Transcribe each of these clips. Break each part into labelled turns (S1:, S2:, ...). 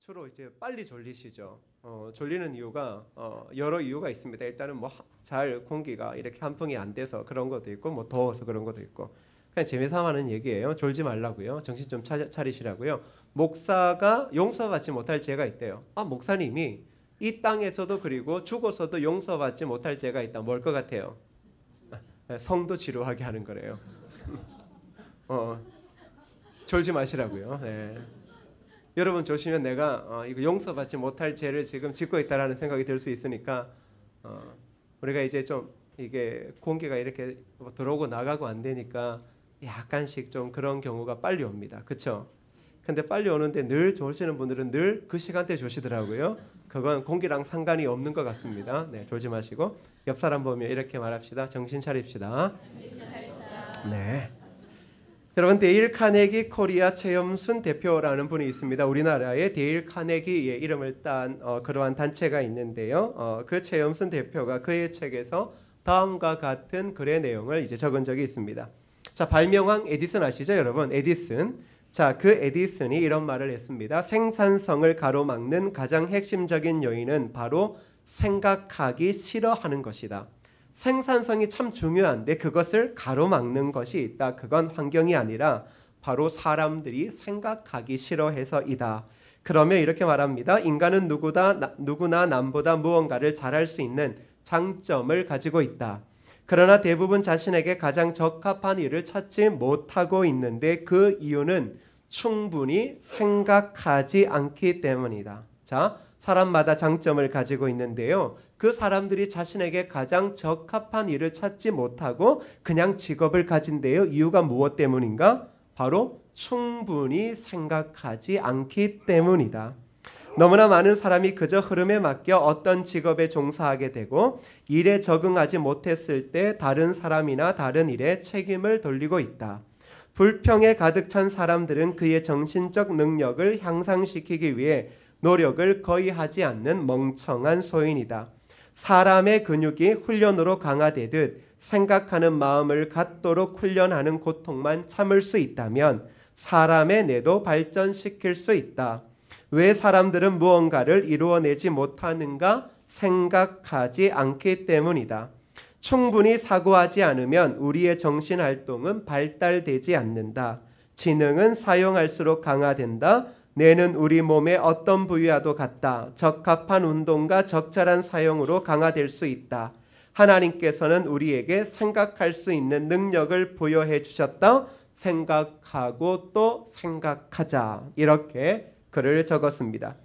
S1: 주로 이제 빨리 졸리시죠. 졸리는 이유가 여러 이유가 있습니다. 일단은 뭐 잘 공기가 이렇게 한풍이 안 돼서 그런 것도 있고, 뭐 더워서 그런 것도 있고. 그냥 재미삼아 하는 얘기예요. 졸지 말라고요. 정신 좀 차리시라고요. 목사가 용서받지 못할 죄가 있대요. 목사님이 이 땅에서도 그리고 죽어서도 용서받지 못할 죄가 있다. 뭘 것 같아요? 성도 지루하게 하는 거래요. 졸지 마시라고요. 네. 여러분 조시면 내가 이거 용서받지 못할 죄를 지금 짓고 있다라는 생각이 들 수 있으니까 우리가 이제 좀 이게 공기가 이렇게 들어오고 나가고 안 되니까 약간씩 좀 그런 경우가 빨리 옵니다. 그렇죠? 근데 빨리 오는데 늘 졸시는 분들은 늘 그 시간대에 조시더라고요. 그건 공기랑 상관이 없는 것 같습니다. 네, 졸지 마시고 옆 사람 보면 이렇게 말합시다. 정신 차립시다. 네. 여러분, 데일 카네기 코리아 최염순 대표라는 분이 있습니다. 우리나라에 데일 카네기의 이름을 딴 그러한 단체가 있는데요. 그 최염순 대표가 그의 책에서 다음과 같은 글의 내용을 이제 적은 적이 있습니다. 자, 발명왕 에디슨 아시죠, 여러분? 에디슨. 자, 그 에디슨이 이런 말을 했습니다. 생산성을 가로막는 가장 핵심적인 요인은 바로 생각하기 싫어하는 것이다. 생산성이 참 중요한데 그것을 가로막는 것이 있다. 그건 환경이 아니라 바로 사람들이 생각하기 싫어해서이다. 그러면 이렇게 말합니다. 인간은 누구나 남보다 무언가를 잘할 수 있는 장점을 가지고 있다. 그러나 대부분 자신에게 가장 적합한 일을 찾지 못하고 있는데 그 이유는 충분히 생각하지 않기 때문이다. 자, 사람마다 장점을 가지고 있는데요. 그 사람들이 자신에게 가장 적합한 일을 찾지 못하고 그냥 직업을 가진대요. 이유가 무엇 때문인가? 바로 충분히 생각하지 않기 때문이다. 너무나 많은 사람이 그저 흐름에 맡겨 어떤 직업에 종사하게 되고 일에 적응하지 못했을 때 다른 사람이나 다른 일에 책임을 돌리고 있다. 불평에 가득 찬 사람들은 그의 정신적 능력을 향상시키기 위해 노력을 거의 하지 않는 멍청한 소인이다. 사람의 근육이 훈련으로 강화되듯 생각하는 마음을 갖도록 훈련하는 고통만 참을 수 있다면 사람의 뇌도 발전시킬 수 있다. 왜 사람들은 무언가를 이루어내지 못하는가? 생각하지 않기 때문이다. 충분히 사고하지 않으면 우리의 정신활동은 발달되지 않는다. 지능은 사용할수록 강화된다. 뇌는 우리 몸의 어떤 부위와도 같다. 적합한 운동과 적절한 사용으로 강화될 수 있다. 하나님께서는 우리에게 생각할 수 있는 능력을 부여해 주셨다. 생각하고 또 생각하자. 이렇게 글을 적었습니다.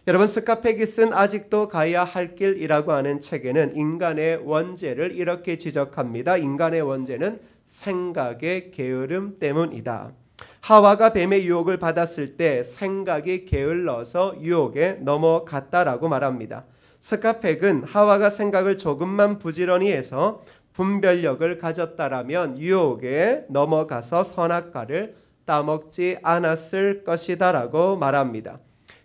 S1: 여러분, 스카페기 쓴 아직도 가야 할 길이라고 하는 책에는 인간의 원죄를 이렇게 지적합니다. 인간의 원죄는 생각의 게으름 때문이다. 하와가 뱀의 유혹을 받았을 때 생각이 게을러서 유혹에 넘어갔다라고 말합니다. 스카펙은 하와가 생각을 조금만 부지런히 해서 분별력을 가졌다라면 유혹에 넘어가서 선악과를 따먹지 않았을 것이다라고 말합니다.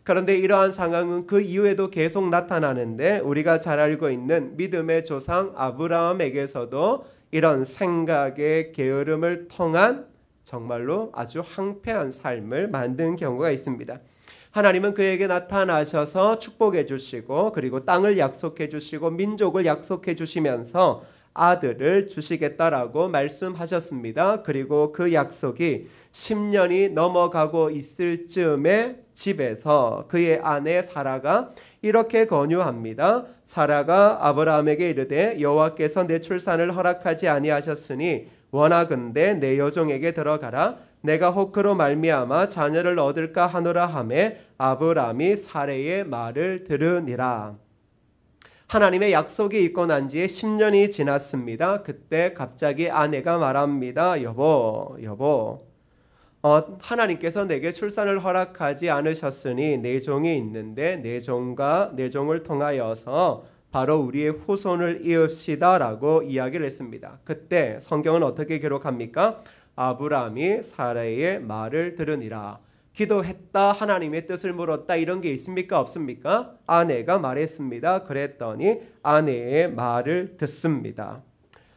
S1: 그런데 이러한 상황은 그 이후에도 계속 나타나는데 우리가 잘 알고 있는 믿음의 조상 아브라함에게서도 이런 생각의 게으름을 통한 정말로 아주 황폐한 삶을 만든 경우가 있습니다. 하나님은 그에게 나타나셔서 축복해 주시고 그리고 땅을 약속해 주시고 민족을 약속해 주시면서 아들을 주시겠다라고 말씀하셨습니다. 그리고 그 약속이 10년이 넘어가고 있을 즈음에 집에서 그의 아내 사라가 이렇게 권유합니다. 사라가 아브라함에게 이르되 여호와께서 내 출산을 허락하지 아니하셨으니 원하건대 내 여종에게 들어가라. 내가 혹 그로 말미암아 자녀를 얻을까 하노라 하매 아브라함이 사레의 말을 들으니라. 하나님의 약속이 있고 난 지에 10년이 지났습니다. 그때 갑자기 아내가 말합니다. 여보, 하나님께서 내게 출산을 허락하지 않으셨으니 내 종이 있는데 내 종을 통하여서 바로 우리의 후손을 이읍시다라고 이야기를 했습니다. 그때 성경은 어떻게 기록합니까? 아브라함이 사라의 말을 들으니라. 기도했다, 하나님의 뜻을 물었다, 이런 게 있습니까? 없습니까? 아내가 말했습니다. 그랬더니 아내의 말을 듣습니다.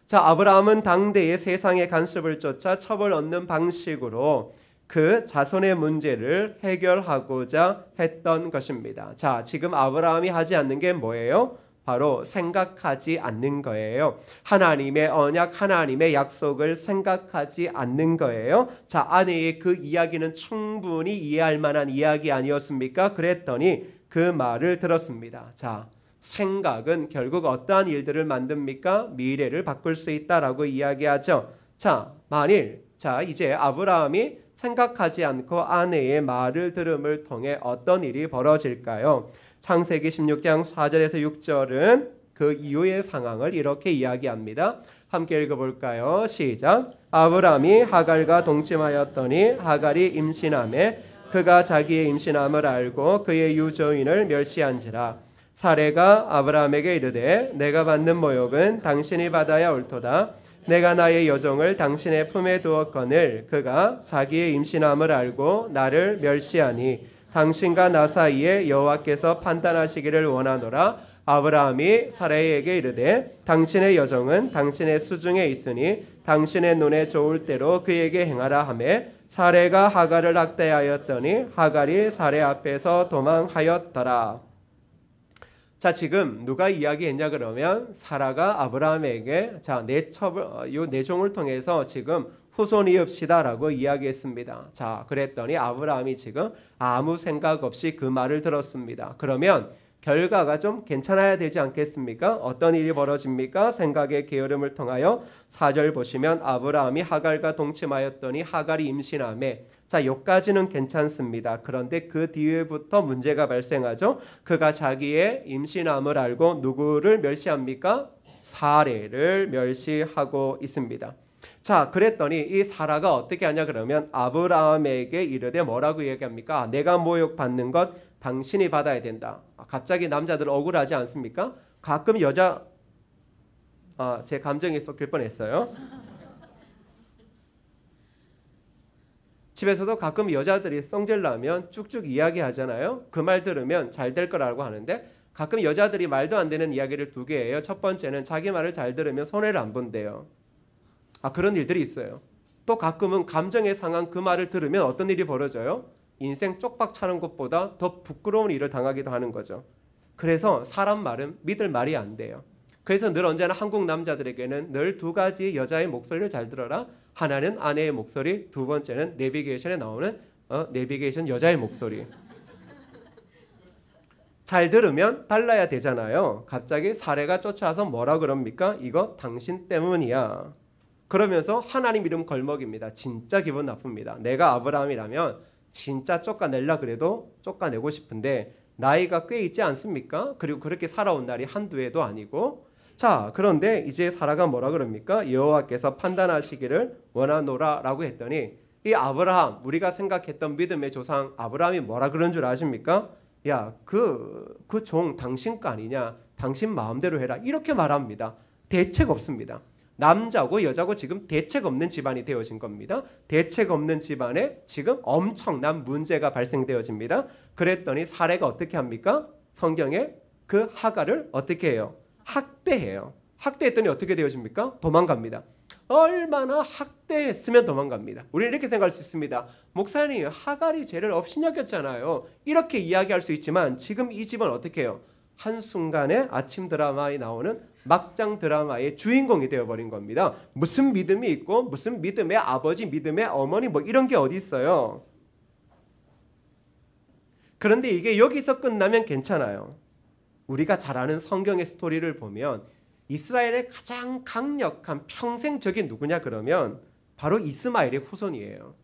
S1: 자, 아브라함은 당대의 세상의 간섭을 쫓아 첩을 얻는 방식으로 그 자손의 문제를 해결하고자 했던 것입니다. 자, 지금 아브라함이 하지 않는 게 뭐예요? 바로 생각하지 않는 거예요. 하나님의 언약, 하나님의 약속을 생각하지 않는 거예요. 자, 아내의 그 이야기는 충분히 이해할 만한 이야기 아니었습니까? 그랬더니 그 말을 들었습니다. 자, 생각은 결국 어떠한 일들을 만듭니까? 미래를 바꿀 수 있다라고 이야기하죠. 자, 만일 이제 아브라함이 생각하지 않고 아내의 말을 들음을 통해 어떤 일이 벌어질까요? 창세기 16장 4절에서 6절은 그 이후의 상황을 이렇게 이야기합니다. 함께 읽어볼까요? 시작. 아브라함이 하갈과 동침하였더니 하갈이 임신하매 그가 자기의 임신함을 알고 그의 유조인을 멸시한지라. 사레가 아브라함에게 이르되 내가 받는 모욕은 당신이 받아야 옳도다. 내가 나의 여종을 당신의 품에 두었거늘 그가 자기의 임신함을 알고 나를 멸시하니 당신과 나 사이에 여호와께서 판단하시기를 원하노라. 아브라함이 사레에게 이르되 당신의 여종은 당신의 수중에 있으니 당신의 눈에 좋을 대로 그에게 행하라 하매 사레가 하갈을 학대하였더니 하갈이 사레 앞에서 도망하였더라. 자, 지금 누가 이야기했냐 그러면 사라가 아브라함에게 내 종을 통해서 지금 후손이읍시다라고 이야기했습니다. 자, 그랬더니 아브라함이 지금 아무 생각 없이 그 말을 들었습니다. 그러면 결과가 좀 괜찮아야 되지 않겠습니까? 어떤 일이 벌어집니까? 생각의 게으름을 통하여 4절 보시면 아브라함이 하갈과 동침하였더니 하갈이 임신하매. 자, 여기까지는 괜찮습니다. 그런데 그 뒤에부터 문제가 발생하죠. 그가 자기의 임신함을 알고 누구를 멸시합니까? 사레를 멸시하고 있습니다. 자, 그랬더니 이 사라가 어떻게 하냐 그러면 아브라함에게 이르되 뭐라고 얘기합니까? 내가 모욕받는 것 당신이 받아야 된다. 갑자기 남자들 억울하지 않습니까? 가끔 제 감정이 섞일 뻔했어요. 집에서도 가끔 여자들이 성질나면 쭉쭉 이야기하잖아요. 그 말 들으면 잘 될 거라고 하는데 가끔 여자들이 말도 안 되는 이야기를 두 개예요. 첫 번째는 자기 말을 잘 들으면 손해를 안 본대요. 그런 일들이 있어요. 또 가끔은 감정의 상한 그 말을 들으면 어떤 일이 벌어져요? 인생 쪽박 차는 것보다 더 부끄러운 일을 당하기도 하는 거죠. 그래서 사람 말은 믿을 말이 안 돼요. 그래서 늘 언제나 한국 남자들에게는 늘 두 가지 여자의 목소리를 잘 들어라. 하나는 아내의 목소리, 두 번째는 내비게이션에 나오는 내비게이션 여자의 목소리. 잘 들으면 달라야 되잖아요. 갑자기 사례가 쫓아와서 뭐라 그럽니까? 이거 당신 때문이야. 그러면서 하나님 이름 걸먹입니다. 진짜 기분 나쁩니다. 내가 아브라함이라면 진짜 쫓아내려 그래도 쫓아내고 싶은데 나이가 꽤 있지 않습니까? 그리고 그렇게 살아온 날이 한두 해도 아니고. 자, 그런데 이제 사라가 뭐라 그럽니까? 여호와께서 판단하시기를 원하노라 라고 했더니 이 아브라함, 우리가 생각했던 믿음의 조상 아브라함이 뭐라 그런 줄 아십니까? 야, 그 종 당신 거 아니냐? 당신 마음대로 해라. 이렇게 말합니다. 대책 없습니다. 남자고 여자고 지금 대책 없는 집안이 되어진 겁니다. 대책 없는 집안에 지금 엄청난 문제가 발생되어집니다. 그랬더니 사례가 어떻게 합니까? 성경에 그 하갈을 어떻게 해요? 학대해요. 학대했더니 어떻게 되어집니까? 도망갑니다. 얼마나 학대했으면 도망갑니다. 우리는 이렇게 생각할 수 있습니다. 목사님, 하갈이 죄를 없이 여겼잖아요. 이렇게 이야기할 수 있지만 지금 이 집은 어떻게 해요? 한순간에 아침 드라마에 나오는 막장 드라마의 주인공이 되어버린 겁니다. 무슨 믿음이 있고 무슨 믿음의 아버지, 믿음의 어머니 뭐 이런 게 어디 있어요. 그런데 이게 여기서 끝나면 괜찮아요. 우리가 잘 아는 성경의 스토리를 보면 이스라엘의 가장 강력한 평생적인 누구냐 그러면 바로 이스마엘의 후손이에요.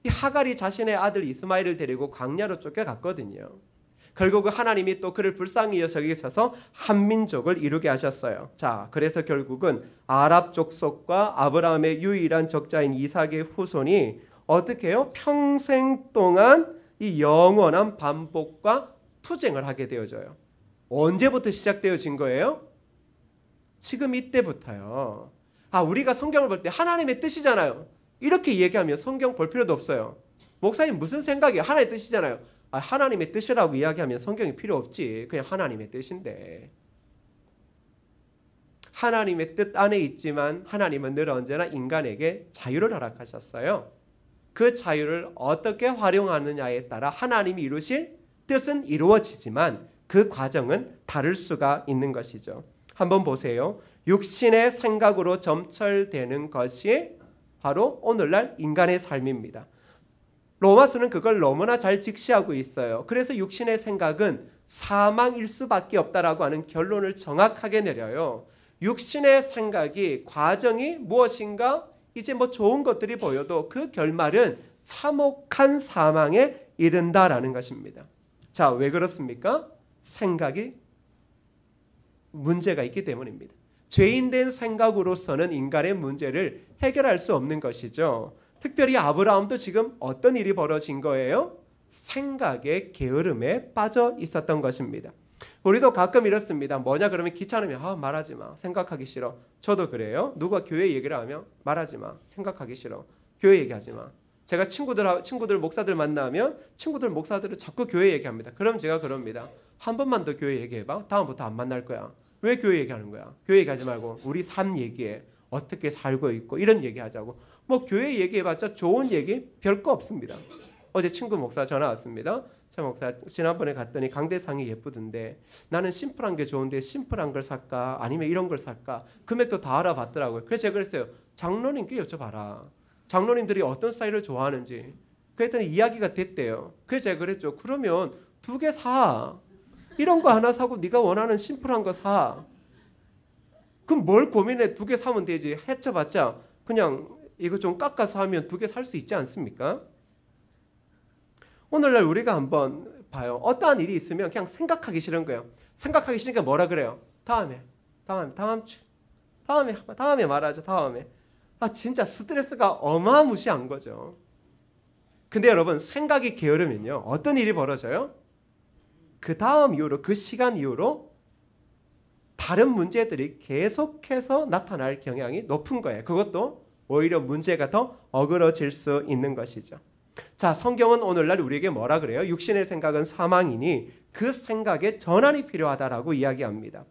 S1: 이 하갈이 자신의 아들 이스마엘을 데리고 광야로 쫓겨갔거든요. 결국은 하나님이 또 그를 불쌍히 여기셔서 한민족을 이루게 하셨어요. 자, 그래서 결국은 아랍 족속과 아브라함의 유일한 적자인 이삭의 후손이 어떻게 해요? 평생 동안 이 영원한 반복과 투쟁을 하게 되어져요. 언제부터 시작되어진 거예요? 지금 이때부터요. 우리가 성경을 볼 때 하나님의 뜻이잖아요. 이렇게 얘기하면 성경 볼 필요도 없어요. 목사님 무슨 생각이에요? 하나님의 뜻이잖아요. 하나님의 뜻이라고 이야기하면 성경이 필요 없지. 그냥 하나님의 뜻인데. 하나님의 뜻 안에 있지만 하나님은 늘 언제나 인간에게 자유를 허락하셨어요. 그 자유를 어떻게 활용하느냐에 따라 하나님이 이루실 뜻은 이루어지지만 그 과정은 다를 수가 있는 것이죠. 한번 보세요. 육신의 생각으로 점철되는 것이 바로 오늘날 인간의 삶입니다. 로마서는 그걸 너무나 잘 직시하고 있어요. 그래서 육신의 생각은 사망일 수밖에 없다라고 하는 결론을 정확하게 내려요. 육신의 생각이 과정이 무엇인가 이제 좋은 것들이 보여도 그 결말은 참혹한 사망에 이른다라는 것입니다. 자, 왜 그렇습니까? 생각이 문제가 있기 때문입니다. 죄인된 생각으로서는 인간의 문제를 해결할 수 없는 것이죠. 특별히 아브라함도 지금 어떤 일이 벌어진 거예요? 생각의 게으름에 빠져 있었던 것입니다. 우리도 가끔 이렇습니다. 뭐냐 그러면 귀찮으면 말하지 마. 생각하기 싫어. 저도 그래요. 누가 교회 얘기를 하면 말하지 마. 생각하기 싫어. 교회 얘기하지 마. 제가 친구들 목사들 만나면 친구들 목사들은 자꾸 교회 얘기합니다. 그럼 제가 그럽니다. 한 번만 더 교회 얘기해봐. 다음부터 안 만날 거야. 왜 교회 얘기하는 거야? 교회 얘기하지 말고 우리 삶 얘기해. 어떻게 살고 있고 이런 얘기하자고. 교회 얘기해봤자 좋은 얘기 별거 없습니다. 어제 친구 목사 전화 왔습니다. 저 목사 지난번에 갔더니 강대상이 예쁘던데 나는 심플한 게 좋은데 심플한 걸 살까 아니면 이런 걸 살까 금액도 다 알아봤더라고요. 그래서 제가 그랬어요. 장로님께 여쭤봐라. 장로님들이 어떤 스타일을 좋아하는지. 그랬더니 이야기가 됐대요. 그래서 제가 그랬죠. 그러면 2개 사. 이런 거 하나 사고 네가 원하는 심플한 거 사. 그럼 뭘 고민해. 2개 사면 되지. 해쳐봤자 그냥 이거 좀 깎아서 하면 2개 살 수 있지 않습니까? 오늘날 우리가 한번 봐요. 어떠한 일이 있으면 그냥 생각하기 싫은 거예요. 생각하기 싫으니까 뭐라 그래요? 다음에 말하죠. 다음에. 진짜 스트레스가 어마무시한 거죠. 근데 여러분 생각이 게으르면요. 어떤 일이 벌어져요? 그 다음 이후로 그 시간 이후로 다른 문제들이 계속해서 나타날 경향이 높은 거예요. 그것도 오히려 문제가 더 어그러질 수 있는 것이죠. 자, 성경은 오늘날 우리에게 뭐라 그래요? 육신의 생각은 사망이니 그 생각에 전환이 필요하다라고 이야기합니다.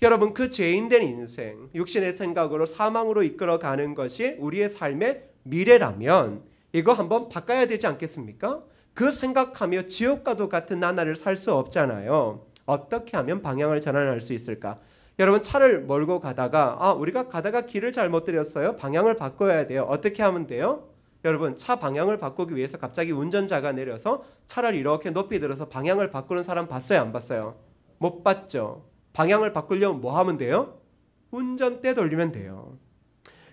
S1: 여러분 그 죄인된 인생, 육신의 생각으로 사망으로 이끌어가는 것이 우리의 삶의 미래라면 이거 한번 바꿔야 되지 않겠습니까? 그 생각하며 지옥과도 같은 나날을 살 수 없잖아요. 어떻게 하면 방향을 전환할 수 있을까? 여러분 차를 몰고 가다가 우리가 가다가 길을 잘못 들였어요. 방향을 바꿔야 돼요. 어떻게 하면 돼요? 여러분 차 방향을 바꾸기 위해서 갑자기 운전자가 내려서 차를 이렇게 높이 들어서 방향을 바꾸는 사람 봤어요? 안 봤어요? 못 봤죠. 방향을 바꾸려면 뭐 하면 돼요? 운전대 돌리면 돼요.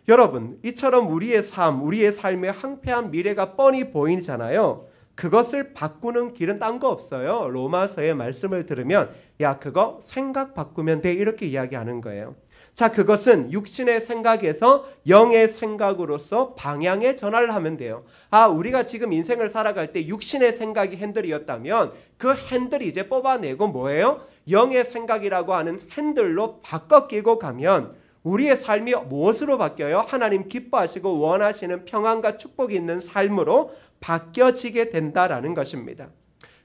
S1: 여러분 이처럼 우리의 삶의 황폐한 미래가 뻔히 보이잖아요. 그것을 바꾸는 길은 딴 거 없어요. 로마서의 말씀을 들으면 그거 생각 바꾸면 돼 이렇게 이야기하는 거예요. 자, 그것은 육신의 생각에서 영의 생각으로서 방향의 전환을 하면 돼요. 우리가 지금 인생을 살아갈 때 육신의 생각이 핸들이었다면 그 핸들이 이제 뽑아내고 뭐예요? 영의 생각이라고 하는 핸들로 바꿔 끼고 가면 우리의 삶이 무엇으로 바뀌어요? 하나님 기뻐하시고 원하시는 평안과 축복이 있는 삶으로 바뀌어지게 된다라는 것입니다.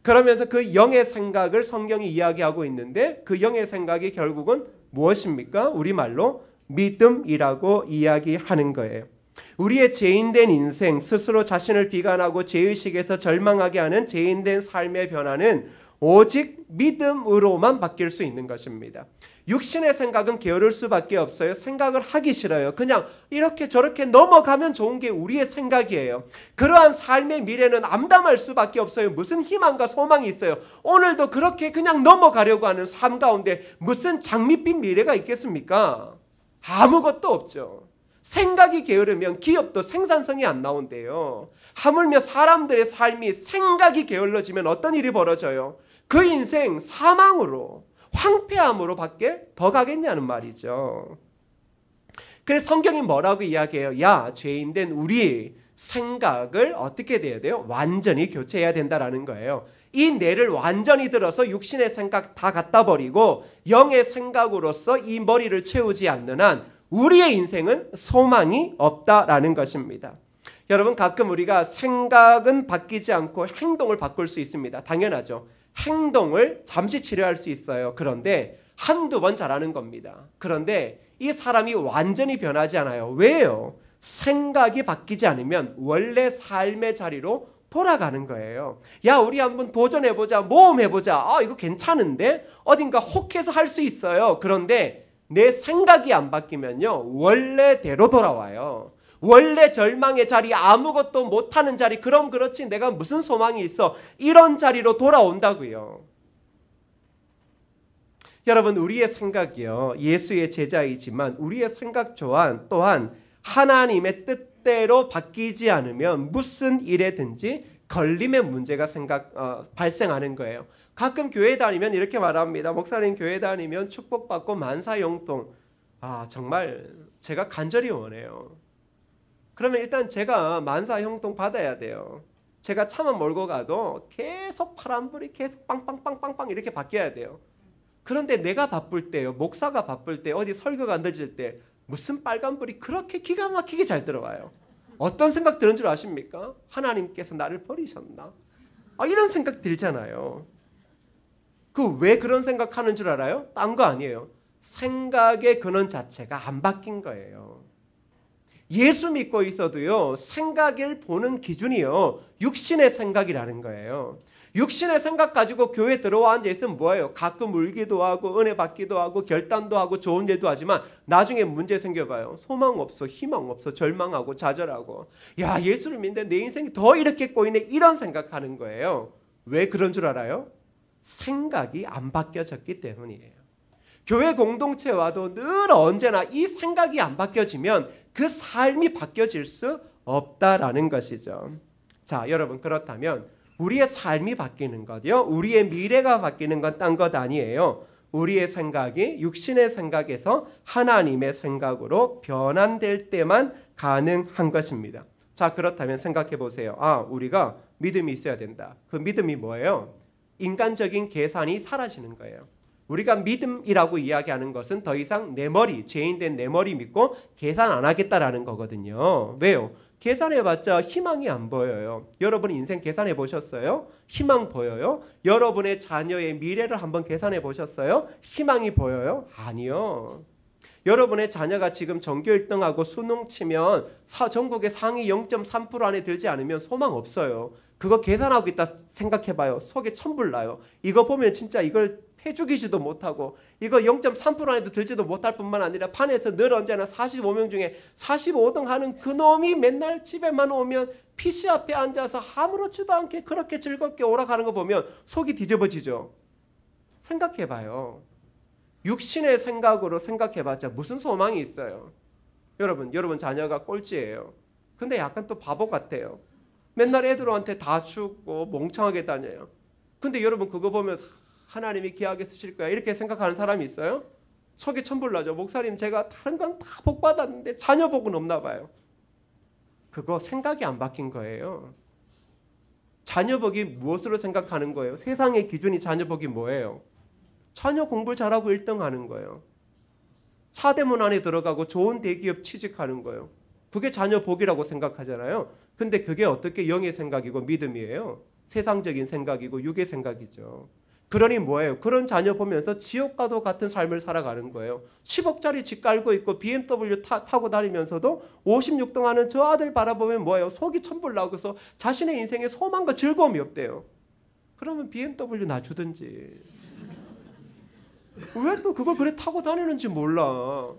S1: 그러면서 그 영의 생각을 성경이 이야기하고 있는데 그 영의 생각이 결국은 무엇입니까? 우리말로 믿음이라고 이야기하는 거예요. 우리의 죄인된 인생, 스스로 자신을 비관하고 죄의식에서 절망하게 하는 죄인된 삶의 변화는 오직 믿음으로만 바뀔 수 있는 것입니다. 육신의 생각은 게으를 수밖에 없어요. 생각을 하기 싫어요. 그냥 이렇게 저렇게 넘어가면 좋은 게 우리의 생각이에요. 그러한 삶의 미래는 암담할 수밖에 없어요. 무슨 희망과 소망이 있어요. 오늘도 그렇게 그냥 넘어가려고 하는 삶 가운데 무슨 장밋빛 미래가 있겠습니까? 아무것도 없죠. 생각이 게으르면 기업도 생산성이 안 나온대요. 하물며 사람들의 삶이 생각이 게을러지면 어떤 일이 벌어져요? 그 인생 사망으로 황폐함으로 밖에 더 가겠냐는 말이죠. 그래서 성경이 뭐라고 이야기해요? 죄인된 우리 생각을 어떻게 돼야 돼요? 완전히 교체해야 된다라는 거예요. 이 뇌를 완전히 들어서 육신의 생각 다 갖다 버리고 영의 생각으로서 이 머리를 채우지 않는 한 우리의 인생은 소망이 없다라는 것입니다. 여러분 가끔 우리가 생각은 바뀌지 않고 행동을 바꿀 수 있습니다. 당연하죠. 행동을 잠시 치료할 수 있어요. 그런데 한두 번 잘하는 겁니다. 그런데 이 사람이 완전히 변하지 않아요. 왜요? 생각이 바뀌지 않으면 원래 삶의 자리로 돌아가는 거예요. 야, 우리 한번 도전해보자. 모험해보자. 아, 이거 괜찮은데? 어딘가 혹해서 할 수 있어요. 그런데 내 생각이 안 바뀌면요, 원래대로 돌아와요. 원래 절망의 자리, 아무것도 못하는 자리, 그럼 그렇지 내가 무슨 소망이 있어, 이런 자리로 돌아온다고요. 여러분, 우리의 생각이요, 예수의 제자이지만 우리의 생각 또한 하나님의 뜻대로 바뀌지 않으면 무슨 일에든지 걸림의 문제가 발생하는 거예요. 가끔 교회 다니면 이렇게 말합니다. 목사님, 교회 다니면 축복받고 만사형통. 아, 정말 제가 간절히 원해요. 그러면 일단 제가 만사형통 받아야 돼요. 제가 차만 몰고 가도 계속 파란불이 계속 빵빵빵빵빵 이렇게 바뀌어야 돼요. 그런데 내가 바쁠 때요, 목사가 바쁠 때, 어디 설교가 안 되질 때 무슨 빨간불이 그렇게 기가 막히게 잘 들어와요. 어떤 생각 드는 줄 아십니까? 하나님께서 나를 버리셨나? 이런 생각 들잖아요. 왜 그런 생각하는 줄 알아요? 딴 거 아니에요. 생각의 근원 자체가 안 바뀐 거예요. 예수 믿고 있어도요, 생각을 보는 기준이요, 육신의 생각이라는 거예요. 육신의 생각 가지고 교회 들어와 앉아 있으면 뭐예요? 가끔 울기도 하고 은혜 받기도 하고 결단도 하고 좋은 일도 하지만 나중에 문제 생겨봐요. 소망 없어, 희망 없어, 절망하고 좌절하고, 야, 예수를 믿는데 내 인생이 더 이렇게 꼬이네, 이런 생각하는 거예요. 왜 그런 줄 알아요? 생각이 안 바뀌어졌기 때문이에요. 교회 공동체와도 늘 언제나 이 생각이 안 바뀌어지면 그 삶이 바뀌어질 수 없다라는 것이죠. 자, 여러분, 그렇다면 우리의 삶이 바뀌는 것이요, 우리의 미래가 바뀌는 건 딴 것 아니에요. 우리의 생각이 육신의 생각에서 하나님의 생각으로 변환될 때만 가능한 것입니다. 자, 그렇다면 생각해 보세요. 우리가 믿음이 있어야 된다. 그 믿음이 뭐예요? 인간적인 계산이 사라지는 거예요. 우리가 믿음이라고 이야기하는 것은 더 이상 내 머리, 죄인된 내 머리 믿고 계산 안 하겠다라는 거거든요. 왜요? 계산해봤자 희망이 안 보여요. 여러분 인생 계산해 보셨어요? 희망 보여요? 여러분의 자녀의 미래를 한번 계산해 보셨어요? 희망이 보여요? 아니요. 여러분의 자녀가 지금 전교 1등하고 수능 치면 전국의 상위 0.3% 안에 들지 않으면 소망 없어요. 그거 계산하고 있다 생각해봐요. 속에 천불 나요. 이거 보면 진짜 이걸 해죽이지도 못하고 이거 0.3% 안에도 들지도 못할 뿐만 아니라 판에서 늘 언제나 45명 중에 45등 하는 그놈이 맨날 집에만 오면 PC 앞에 앉아서 아무렇지도 않게 그렇게 즐겁게 오락하는 거 보면 속이 뒤집어지죠. 생각해봐요. 육신의 생각으로 생각해봤자 무슨 소망이 있어요? 여러분 자녀가 꼴찌예요. 근데 약간 또 바보 같아요. 맨날 애들한테 다 죽고 멍청하게 다녀요. 근데 여러분 그거 보면 하나님이 귀하게 쓰실 거야 이렇게 생각하는 사람이 있어요? 속이 천불나죠. 목사님, 제가 다른 건 다 복 받았는데 자녀 복은 없나 봐요. 그거 생각이 안 바뀐 거예요. 자녀 복이 무엇으로 생각하는 거예요? 세상의 기준이 자녀 복이 뭐예요? 자녀 공부를 잘하고 1등 하는 거예요. 사대문 안에 들어가고 좋은 대기업 취직하는 거예요. 그게 자녀 복이라고 생각하잖아요. 근데 그게 어떻게 영의 생각이고 믿음이에요? 세상적인 생각이고 육의 생각이죠. 그러니 뭐예요? 그런 자녀 보면서 지옥과도 같은 삶을 살아가는 거예요. 10억짜리 집 깔고 있고 BMW 타고 다니면서도 56등 하는 저 아들 바라보면 뭐예요? 속이 천불나고서 자신의 인생에 소망과 즐거움이 없대요. 그러면 BMW 놔주든지. 왜 또 그걸 그래 타고 다니는지 몰라.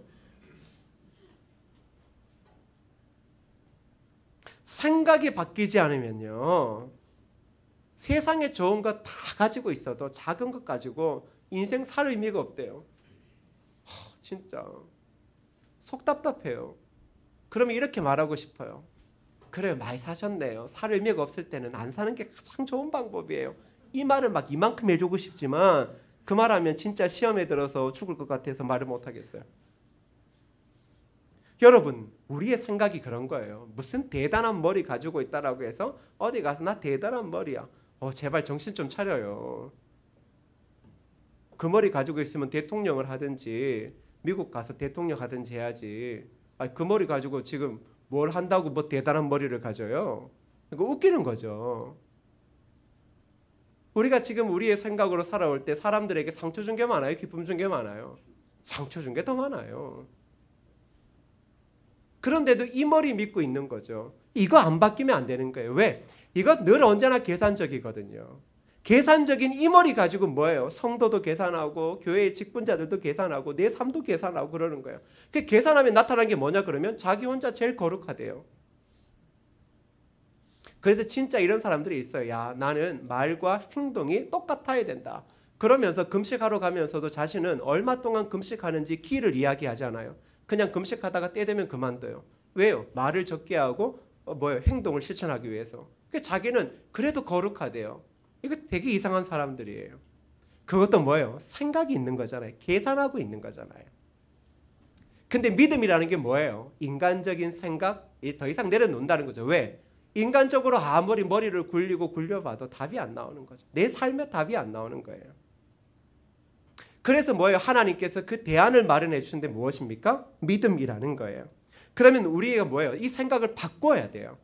S1: 생각이 바뀌지 않으면요, 세상에 좋은 거 다 가지고 있어도 작은 것 가지고 인생 살 의미가 없대요. 진짜 속 답답해요. 그러면 이렇게 말하고 싶어요. 그래요, 많이 사셨네요. 살 의미가 없을 때는 안 사는 게 가장 좋은 방법이에요. 이 말을 막 이만큼 해주고 싶지만 그 말하면 진짜 시험에 들어서 죽을 것 같아서 말을 못하겠어요. 여러분, 우리의 생각이 그런 거예요. 무슨 대단한 머리 가지고 있다라고 해서 어디 가서 나 대단한 머리야. 제발 정신 좀 차려요. 그 머리 가지고 있으면 대통령을 하든지 미국 가서 대통령 하든지 해야지. 그 머리 가지고 지금 뭘 한다고 뭐 대단한 머리를 가져요? 이거 웃기는 거죠. 우리가 지금 우리의 생각으로 살아올 때 사람들에게 상처 준 게 많아요? 기쁨 준 게 많아요? 상처 준 게 더 많아요. 그런데도 이 머리 믿고 있는 거죠. 이거 안 바뀌면 안 되는 거예요. 왜? 이거 늘 언제나 계산적이거든요. 계산적인 이 머리 가지고 뭐예요? 성도도 계산하고 교회의 직분자들도 계산하고 내 삶도 계산하고 그러는 거예요. 그 계산하면 나타나는 게 뭐냐 그러면 자기 혼자 제일 거룩하대요. 그래서 진짜 이런 사람들이 있어요. 야, 나는 말과 행동이 똑같아야 된다. 그러면서 금식하러 가면서도 자신은 얼마 동안 금식하는지 기를 이야기하지 않아요. 그냥 금식하다가 때 되면 그만둬요. 왜요? 말을 적게 하고 행동을 실천하기 위해서. 자기는 그래도 거룩하대요. 이거 되게 이상한 사람들이에요. 그것도 뭐예요? 생각이 있는 거잖아요. 계산하고 있는 거잖아요. 근데 믿음이라는 게 뭐예요? 인간적인 생각이 더 이상 내려놓는다는 거죠. 왜? 인간적으로 아무리 머리를 굴리고 굴려봐도 답이 안 나오는 거죠. 내 삶에 답이 안 나오는 거예요. 그래서 뭐예요? 하나님께서 그 대안을 마련해 주는데 무엇입니까? 믿음이라는 거예요. 그러면 우리가 뭐예요? 이 생각을 바꿔야 돼요.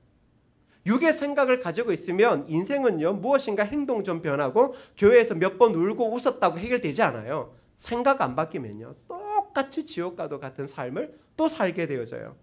S1: 육의 생각을 가지고 있으면 인생은요, 무엇인가 행동 좀 변하고 교회에서 몇 번 울고 웃었다고 해결되지 않아요. 생각 안 바뀌면요, 똑같이 지옥과도 같은 삶을 또 살게 되어져요.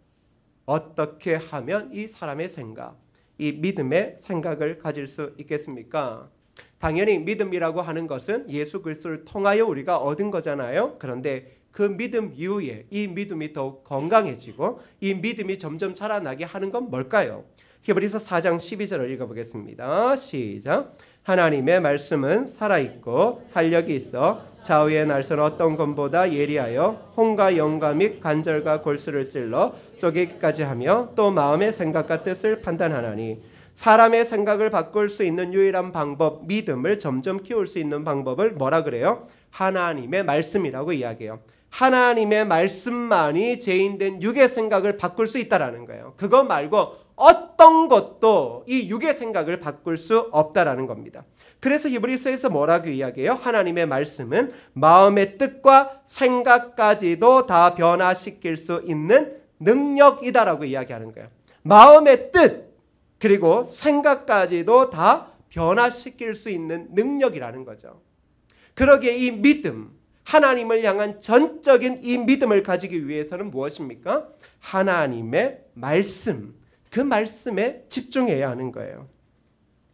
S1: 어떻게 하면 이 사람의 생각, 이 믿음의 생각을 가질 수 있겠습니까? 당연히 믿음이라고 하는 것은 예수 그리스도를 통하여 우리가 얻은 거잖아요. 그런데 그 믿음 이후에 이 믿음이 더욱 건강해지고 이 믿음이 점점 자라나게 하는 건 뭘까요? 히브리서 4장 12절을 읽어보겠습니다. 시작. 하나님의 말씀은 살아있고 활력이 있어 좌우의 날선 어떤 검보다 예리하여 혼과 영과 및 관절과 골수를 찔러 쪼개기까지 하며 또 마음의 생각과 뜻을 판단하나니 사람의 생각을 바꿀 수 있는 유일한 방법, 믿음을 점점 키울 수 있는 방법을 뭐라 그래요? 하나님의 말씀이라고 이야기해요. 하나님의 말씀만이 죄인된 육의 생각을 바꿀 수 있다라는 거예요. 그거 말고 어떤 것도 이 육의 생각을 바꿀 수 없다라는 겁니다. 그래서 히브리서에서 뭐라고 이야기해요? 하나님의 말씀은 마음의 뜻과 생각까지도 다 변화시킬 수 있는 능력이다라고 이야기하는 거예요. 마음의 뜻 그리고 생각까지도 다 변화시킬 수 있는 능력이라는 거죠. 그러기에 이 믿음, 하나님을 향한 전적인 이 믿음을 가지기 위해서는 무엇입니까? 하나님의 말씀, 그 말씀에 집중해야 하는 거예요.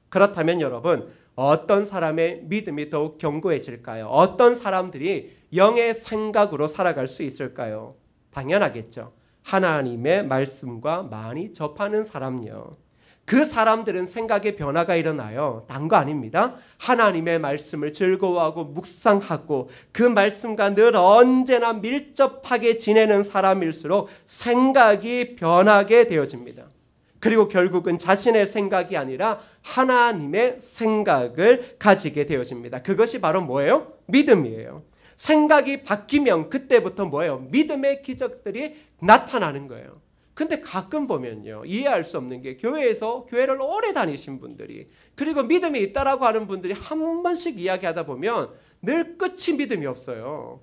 S1: 그렇다면 여러분, 어떤 사람의 믿음이 더욱 견고해질까요? 어떤 사람들이 영의 생각으로 살아갈 수 있을까요? 당연하겠죠. 하나님의 말씀과 많이 접하는 사람요. 그 사람들은 생각의 변화가 일어나요. 딴 거 아닙니다. 하나님의 말씀을 즐거워하고 묵상하고 그 말씀과 늘 언제나 밀접하게 지내는 사람일수록 생각이 변하게 되어집니다. 그리고 결국은 자신의 생각이 아니라 하나님의 생각을 가지게 되어집니다. 그것이 바로 뭐예요? 믿음이에요. 생각이 바뀌면 그때부터 뭐예요? 믿음의 기적들이 나타나는 거예요. 근데 가끔 보면요, 이해할 수 없는 게 교회에서 교회를 오래 다니신 분들이 그리고 믿음이 있다라고 하는 분들이 한 번씩 이야기하다 보면 늘 끝이 믿음이 없어요.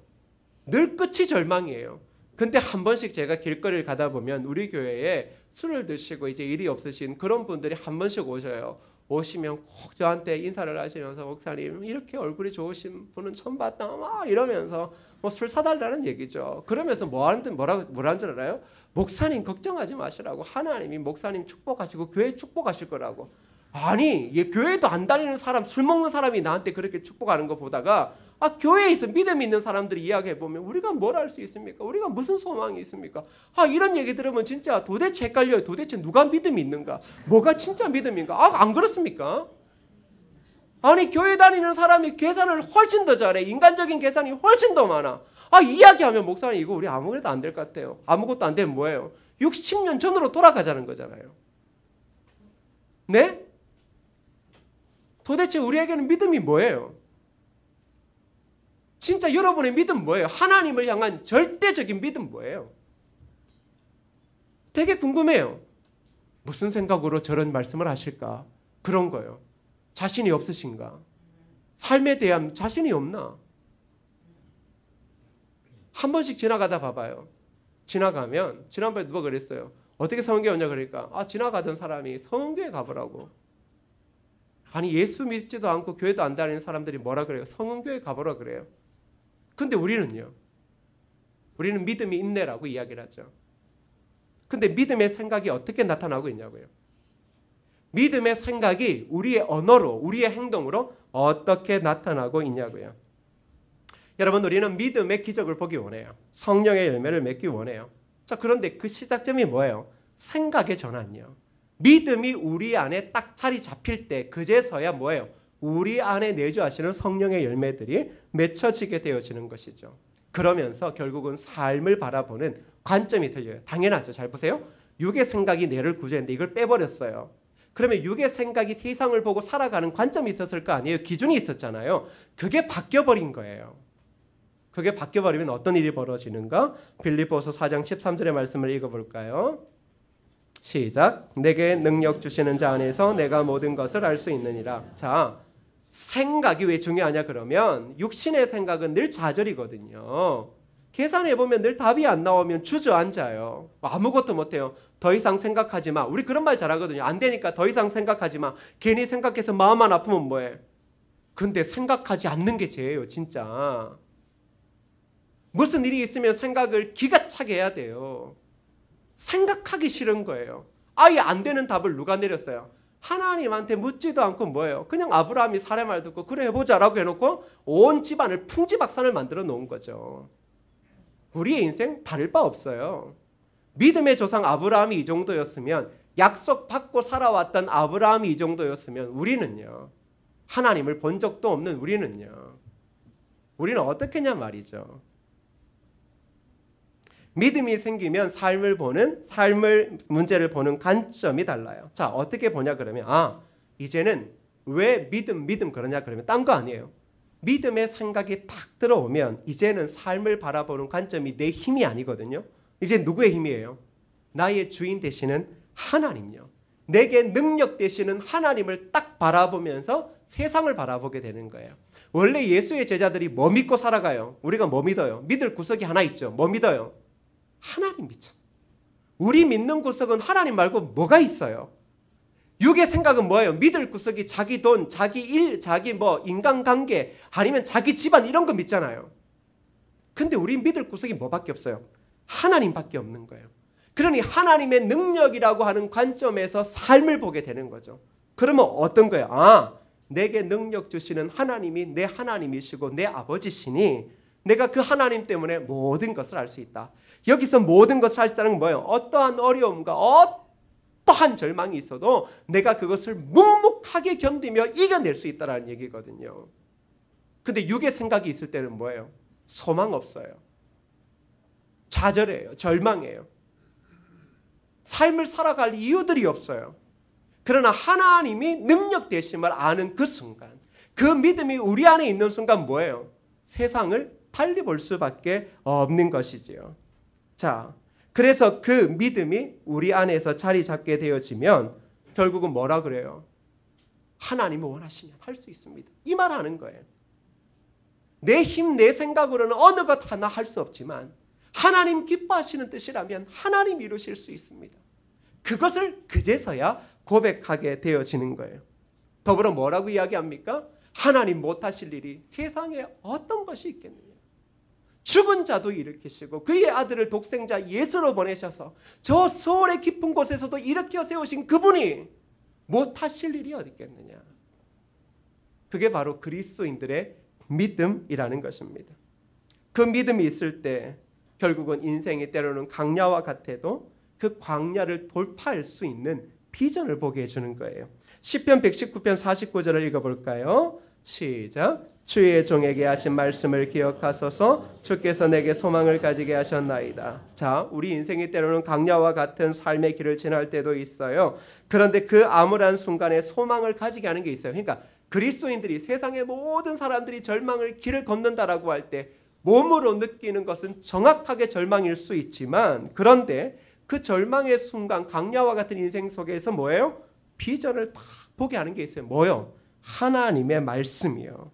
S1: 늘 끝이 절망이에요. 근데 한 번씩 제가 길거리를 가다 보면 우리 교회에 술을 드시고 이제 일이 없으신 그런 분들이 한 번씩 오셔요. 오시면 꼭 저한테 인사를 하시면서 목사님 이렇게 얼굴이 좋으신 분은 처음 봤다 막 이러면서 뭐 술 사달라는 얘기죠. 그러면서 뭐라는 줄 알아요? 목사님 걱정하지 마시라고, 하나님이 목사님 축복하시고 교회 축복하실 거라고. 아니, 교회도 안 다니는 사람, 술 먹는 사람이 나한테 그렇게 축복하는 거 보다가 교회에서 믿음 있는 사람들이 이야기해보면 우리가 뭘 할 수 있습니까? 우리가 무슨 소망이 있습니까? 이런 얘기 들으면 진짜 도대체 헷갈려요. 도대체 누가 믿음이 있는가? 뭐가 진짜 믿음인가? 안 그렇습니까? 아니, 교회 다니는 사람이 계산을 훨씬 더 잘해. 인간적인 계산이 훨씬 더 많아. 이야기하면 목사님 이거 우리 아무것도 안 될 것 같아요. 아무것도 안 되면 뭐예요? 60년 전으로 돌아가자는 거잖아요. 네? 도대체 우리에게는 믿음이 뭐예요? 진짜 여러분의 믿음 뭐예요? 하나님을 향한 절대적인 믿음 뭐예요? 되게 궁금해요. 무슨 생각으로 저런 말씀을 하실까? 그런 거예요. 자신이 없으신가? 삶에 대한 자신이 없나? 한 번씩 지나가다 봐봐요. 지나가면 지난번에 누가 그랬어요. 어떻게 성경에 오냐 그러니까 지나가던 사람이 성경에 가보라고. 아니, 예수 믿지도 않고 교회도 안 다니는 사람들이 뭐라 그래요? 성은교회 가보라 그래요. 근데 우리는요? 우리는 믿음이 있네라고 이야기를 하죠. 근데 믿음의 생각이 어떻게 나타나고 있냐고요. 믿음의 생각이 우리의 언어로, 우리의 행동으로 어떻게 나타나고 있냐고요. 여러분, 우리는 믿음의 기적을 보기 원해요. 성령의 열매를 맺기 원해요. 자, 그런데 그 시작점이 뭐예요? 생각의 전환이요. 믿음이 우리 안에 딱 자리 잡힐 때 그제서야 뭐예요? 우리 안에 내주하시는 성령의 열매들이 맺혀지게 되어지는 것이죠. 그러면서 결국은 삶을 바라보는 관점이 틀려요. 당연하죠. 잘 보세요. 육의 생각이 뇌를 구조했는데 이걸 빼버렸어요. 그러면 육의 생각이 세상을 보고 살아가는 관점이 있었을 거 아니에요. 기준이 있었잖아요. 그게 바뀌어버린 거예요. 그게 바뀌어버리면 어떤 일이 벌어지는가? 빌립보서 4장 13절의 말씀을 읽어볼까요? 시작. 내게 능력 주시는 자 안에서 내가 모든 것을 알 수 있느니라. 자, 생각이 왜 중요하냐 그러면 육신의 생각은 늘 좌절이거든요. 계산해보면 늘 답이 안 나오면 주저앉아요. 아무것도 못해요. 더 이상 생각하지 마. 우리 그런 말 잘하거든요. 안 되니까 더 이상 생각하지 마. 괜히 생각해서 마음만 아프면 뭐해? 근데 생각하지 않는 게 죄예요. 진짜. 무슨 일이 있으면 생각을 기가 차게 해야 돼요. 생각하기 싫은 거예요. 아예 안 되는 답을 누가 내렸어요? 하나님한테 묻지도 않고 뭐예요? 그냥 아브라함이 사례 말 듣고 그래 해보자라고 해놓고 온 집안을 풍지박산을 만들어 놓은 거죠. 우리의 인생 다를 바 없어요. 믿음의 조상 아브라함이 이 정도였으면, 약속받고 살아왔던 아브라함이 이 정도였으면 우리는요, 하나님을 본 적도 없는 우리는요, 우리는 어떻겠냐 말이죠. 믿음이 생기면 삶을 문제를 보는 관점이 달라요. 자, 어떻게 보냐 그러면, 이제는 왜 믿음 그러냐 그러면 딴 거 아니에요. 믿음의 생각이 탁 들어오면 이제는 삶을 바라보는 관점이 내 힘이 아니거든요. 이제 누구의 힘이에요? 나의 주인 되시는 하나님요. 내게 능력 되시는 하나님을 딱 바라보면서 세상을 바라보게 되는 거예요. 원래 예수의 제자들이 뭐 믿고 살아가요? 우리가 뭐 믿어요? 믿을 구석이 하나 있죠. 뭐 믿어요? 하나님 믿죠. 우리 믿는 구석은 하나님 말고 뭐가 있어요? 육의 생각은 뭐예요? 믿을 구석이 자기 돈, 자기 일, 자기 인간관계, 아니면 자기 집안 이런 거 믿잖아요. 근데 우리 믿을 구석이 뭐밖에 없어요? 하나님밖에 없는 거예요. 그러니 하나님의 능력이라고 하는 관점에서 삶을 보게 되는 거죠. 그러면 어떤 거예요? 내게 능력 주시는 하나님이 내 하나님이시고 내 아버지시니 내가 그 하나님 때문에 모든 것을 알 수 있다. 여기서 모든 것을 알 수 있다는 건 뭐예요? 어떠한 어려움과 어떠한 절망이 있어도 내가 그것을 묵묵하게 견디며 이겨낼 수 있다는 얘기거든요. 근데 육의 생각이 있을 때는 뭐예요? 소망 없어요. 좌절해요. 절망해요. 삶을 살아갈 이유들이 없어요. 그러나 하나님이 능력 되심을 아는 그 순간, 그 믿음이 우리 안에 있는 순간 뭐예요? 세상을 달리 볼 수밖에 없는 것이지요. 자, 그래서 그 믿음이 우리 안에서 자리 잡게 되어지면 결국은 뭐라 그래요? 하나님이 원하시면 할 수 있습니다. 이 말 하는 거예요. 내 힘, 내 생각으로는 어느 것 하나 할 수 없지만 하나님 기뻐하시는 뜻이라면 하나님 이루실 수 있습니다. 그것을 그제서야 고백하게 되어지는 거예요. 더불어 뭐라고 이야기합니까? 하나님 못하실 일이 세상에 어떤 것이 있겠느냐. 죽은 자도 일으키시고 그의 아들을 독생자 예수로 보내셔서 저 소울의 깊은 곳에서도 일으켜 세우신 그분이 못하실 일이 어디 있겠느냐. 그게 바로 그리스도인들의 믿음이라는 것입니다. 그 믿음이 있을 때 결국은 인생이 때로는 광야와 같아도 그 광야를 돌파할 수 있는 비전을 보게 해주는 거예요. 시편 119편 49절을 읽어볼까요? 시작. 주의 종에게 하신 말씀을 기억하소서. 주께서 내게 소망을 가지게 하셨나이다. 자, 우리 인생이 때로는 광야와 같은 삶의 길을 지날 때도 있어요. 그런데 그 암울한 순간에 소망을 가지게 하는 게 있어요. 그러니까 그리스도인들이, 세상의 모든 사람들이 절망을 길을 걷는다라고 할 때 몸으로 느끼는 것은 정확하게 절망일 수 있지만, 그런데 그 절망의 순간, 광야와 같은 인생 속에서 뭐예요? 비전을 딱 보게 하는 게 있어요. 뭐요? 하나님의 말씀이요.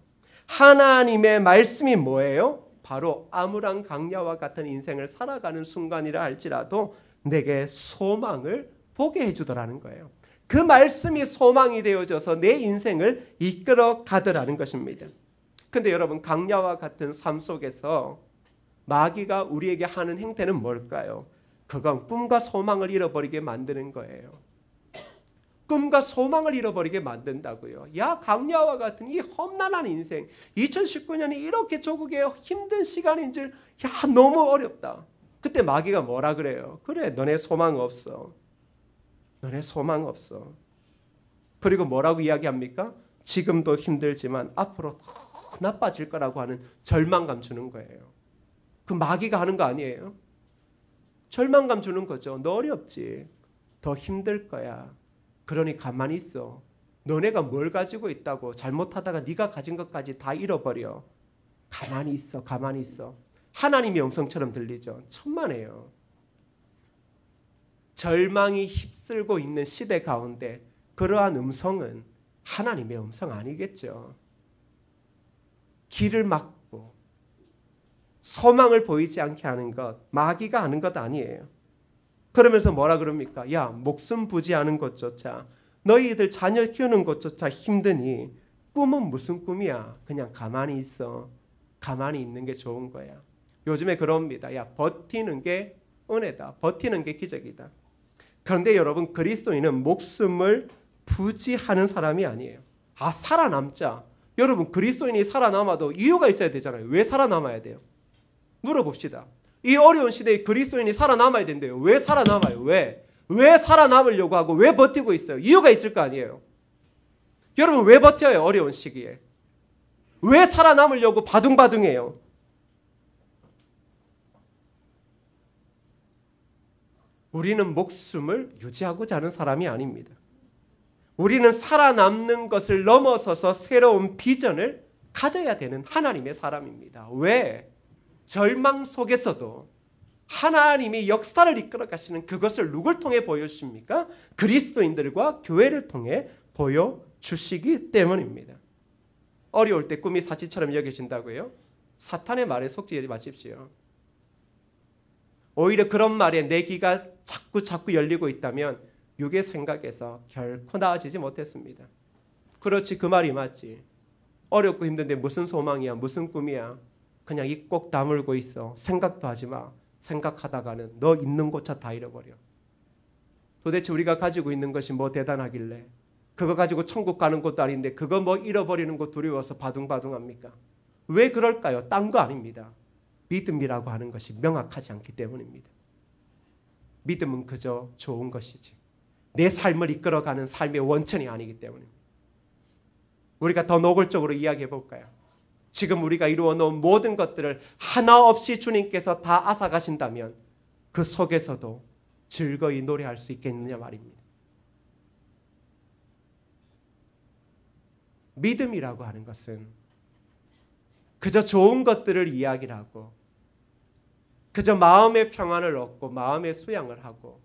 S1: 하나님의 말씀이 뭐예요? 바로 암울한 광야와 같은 인생을 살아가는 순간이라 할지라도 내게 소망을 보게 해주더라는 거예요. 그 말씀이 소망이 되어져서 내 인생을 이끌어 가더라는 것입니다. 근데 여러분, 광야와 같은 삶 속에서 마귀가 우리에게 하는 행태는 뭘까요? 그건 꿈과 소망을 잃어버리게 만드는 거예요. 꿈과 소망을 잃어버리게 만든다고요. 야, 강야와 같은 이 험난한 인생, 2019년이 이렇게 조국의 힘든 시간인 줄, 야, 너무 어렵다. 그때 마귀가 뭐라 그래요? 그래, 너네 소망 없어. 너네 소망 없어. 그리고 뭐라고 이야기합니까? 지금도 힘들지만 앞으로 더 나빠질 거라고 하는 절망감 주는 거예요. 그 마귀가 하는 거 아니에요? 절망감 주는 거죠. 너 어렵지. 더 힘들 거야. 그러니 가만히 있어. 너네가 뭘 가지고 있다고 잘못하다가 네가 가진 것까지 다 잃어버려. 가만히 있어. 가만히 있어. 하나님의 음성처럼 들리죠. 천만에요. 절망이 휩쓸고 있는 시대 가운데 그러한 음성은 하나님의 음성 아니겠죠. 길을 막고 소망을 보이지 않게 하는 것, 마귀가 하는 것 아니에요. 그러면서 뭐라 그럽니까? 야, 목숨 부지하는 것조차, 너희들 자녀 키우는 것조차 힘드니 꿈은 무슨 꿈이야? 그냥 가만히 있어. 가만히 있는 게 좋은 거야. 요즘에 그럽니다. 야, 버티는 게 은혜다. 버티는 게 기적이다. 그런데 여러분, 그리스도인은 목숨을 부지하는 사람이 아니에요. 아, 살아남자. 여러분, 그리스도인이 살아남아도 이유가 있어야 되잖아요. 왜 살아남아야 돼요? 물어봅시다. 이 어려운 시대에 그리스도인이 살아남아야 된대요. 왜 살아남아요? 왜 살아남으려고 하고 왜 버티고 있어요? 이유가 있을 거 아니에요. 여러분, 왜 버텨요? 어려운 시기에. 왜 살아남으려고 바둥바둥해요? 우리는 목숨을 유지하고자 하는 사람이 아닙니다. 우리는 살아남는 것을 넘어서서 새로운 비전을 가져야 되는 하나님의 사람입니다. 왜? 절망 속에서도 하나님이 역사를 이끌어 가시는 그것을 누굴 통해 보여주십니까? 그리스도인들과 교회를 통해 보여주시기 때문입니다. 어려울 때 꿈이 사치처럼 여겨진다고요? 사탄의 말에 속지 마십시오. 오히려 그런 말에 내 귀가 자꾸 열리고 있다면 육의 생각에서 결코 나아지지 못했습니다. 그렇지, 그 말이 맞지. 어렵고 힘든데 무슨 소망이야, 무슨 꿈이야. 그냥 입 꼭 다물고 있어. 생각도 하지 마. 생각하다가는 너 있는 곳차 다 잃어버려. 도대체 우리가 가지고 있는 것이 뭐 대단하길래 그거 가지고 천국 가는 것도 아닌데 그거 뭐 잃어버리는 거 두려워서 바둥바둥합니까? 왜 그럴까요? 딴 거 아닙니다. 믿음이라고 하는 것이 명확하지 않기 때문입니다. 믿음은 그저 좋은 것이지 내 삶을 이끌어가는 삶의 원천이 아니기 때문입니다. 우리가 더 노골적으로 이야기해 볼까요? 지금 우리가 이루어 놓은 모든 것들을 하나 없이 주님께서 다 앗아가신다면 그 속에서도 즐거이 노래할 수 있겠느냐 말입니다. 믿음이라고 하는 것은 그저 좋은 것들을 이야기를 하고 그저 마음의 평안을 얻고 마음의 수양을 하고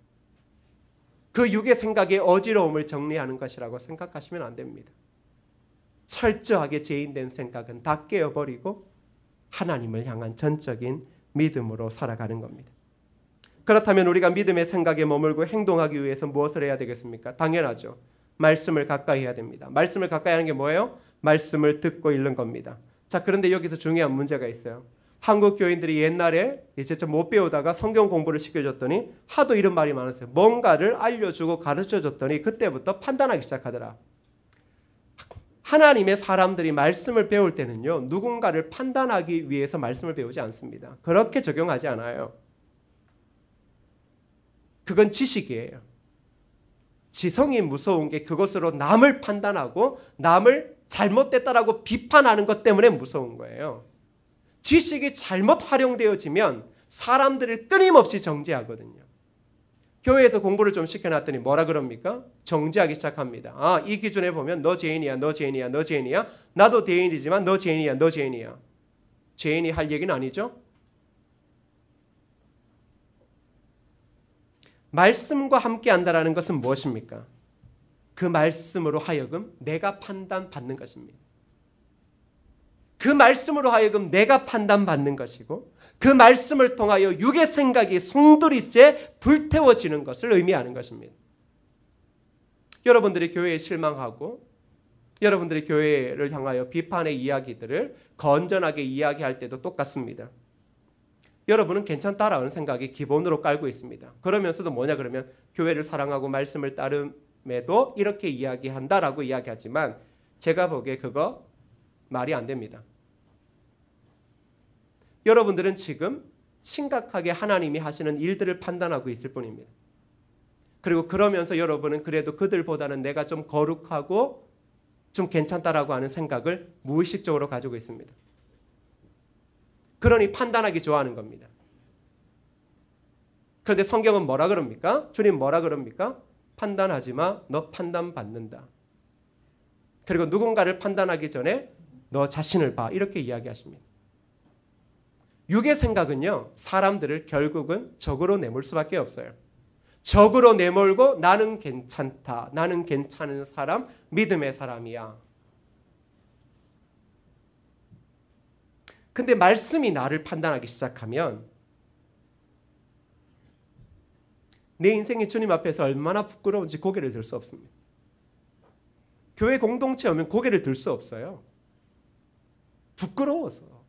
S1: 그 육의 생각의 어지러움을 정리하는 것이라고 생각하시면 안 됩니다. 철저하게 죄인된 생각은 다 깨어버리고 하나님을 향한 전적인 믿음으로 살아가는 겁니다. 그렇다면 우리가 믿음의 생각에 머물고 행동하기 위해서 무엇을 해야 되겠습니까? 당연하죠. 말씀을 가까이 해야 됩니다. 말씀을 가까이 하는 게 뭐예요? 말씀을 듣고 읽는 겁니다. 자, 그런데 여기서 중요한 문제가 있어요. 한국 교인들이 옛날에 이제 좀 못 배우다가 성경 공부를 시켜줬더니 하도 이런 말이 많았어요. 뭔가를 알려주고 가르쳐줬더니 그때부터 판단하기 시작하더라. 하나님의 사람들이 말씀을 배울 때는요, 누군가를 판단하기 위해서 말씀을 배우지 않습니다. 그렇게 적용하지 않아요. 그건 지식이에요. 지성이 무서운 게 그것으로 남을 판단하고 남을 잘못됐다라고 비판하는 것 때문에 무서운 거예요. 지식이 잘못 활용되어지면 사람들을 끊임없이 정죄하거든요. 교회에서 공부를 좀 시켜놨더니 뭐라 그럽니까? 정죄하기 시작합니다. 아, 이 기준에 보면 너 죄인이야, 너 죄인이야, 너 죄인이야. 나도 죄인이지만 너 죄인이야, 너 죄인이야. 죄인이 할 얘기는 아니죠? 말씀과 함께 한다는 것은 무엇입니까? 그 말씀으로 하여금 내가 판단받는 것입니다. 그 말씀으로 하여금 내가 판단받는 것이고 그 말씀을 통하여 육의 생각이 송두리째 불태워지는 것을 의미하는 것입니다. 여러분들이 교회에 실망하고 여러분들이 교회를 향하여 비판의 이야기들을 건전하게 이야기할 때도 똑같습니다. 여러분은 괜찮다라는 생각이 기본으로 깔고 있습니다. 그러면서도 뭐냐 그러면 교회를 사랑하고 말씀을 따름에도 이렇게 이야기한다라고 이야기하지만 제가 보기에 그거 말이 안 됩니다. 여러분들은 지금 심각하게 하나님이 하시는 일들을 판단하고 있을 뿐입니다. 그리고 그러면서 여러분은 그래도 그들보다는 내가 좀 거룩하고 좀 괜찮다라고 하는 생각을 무의식적으로 가지고 있습니다. 그러니 판단하기 좋아하는 겁니다. 그런데 성경은 뭐라 그럽니까? 주님 뭐라 그럽니까? 판단하지 마. 너 판단받는다. 그리고 누군가를 판단하기 전에 너 자신을 봐. 이렇게 이야기하십니다. 육의 생각은요, 사람들을 결국은 적으로 내몰 수밖에 없어요. 적으로 내몰고 나는 괜찮다. 나는 괜찮은 사람, 믿음의 사람이야. 근데 말씀이 나를 판단하기 시작하면 내 인생이 주님 앞에서 얼마나 부끄러운지 고개를 들 수 없습니다. 교회 공동체 오면 고개를 들 수 없어요. 부끄러워서.